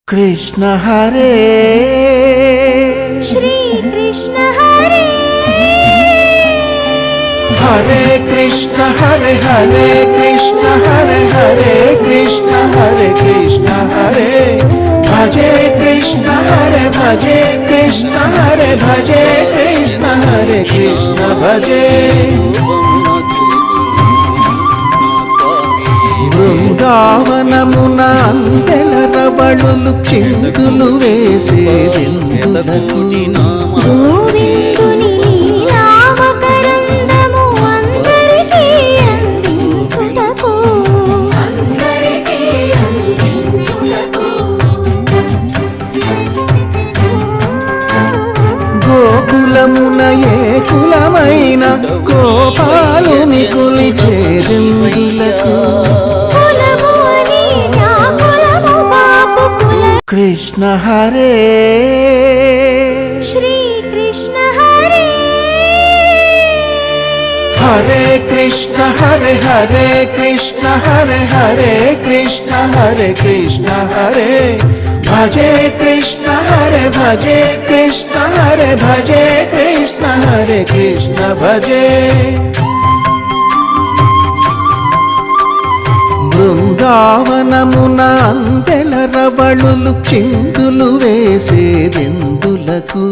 कृष्ण हरे श्री कृष्ण हरे हरे कृष्ण हरे हरे कृष्ण हरे हरे कृष्ण हरे कृष्ण हरे भजे कृष्ण हरे भजे कृष्ण हरे भजे कृष्ण हरे कृष्ण भजे బృందావనమున అందెల రవళులు చిందులు వేసేదెందులకు గోవిందుని లీలావతరందము అందరికీ అందించుటకు గోకులమున ఏ కులమైన గోపాలుని కొలిచేదెందులకు कृष्ण हरे श्री कृष्ण हरे हरे कृष्ण हरे हरे कृष्ण हरे हरे कृष्ण हरे कृष्ण हरे भजे कृष्ण हरे भजे कृष्ण हरे भजे कृष्ण हरे कृष्ण भजे బృందావనమున అందెల రవళులు చిందులు వేసేదెందులకు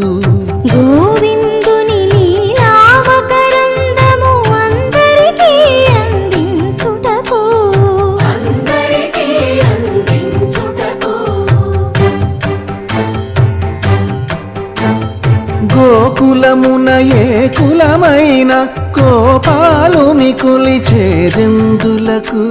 గోవిందుని లీలావతరందము అందరికీ అందించుటకు గోకులమున ఏ కులమైన గోపాలుని కొలిచేదెందులకు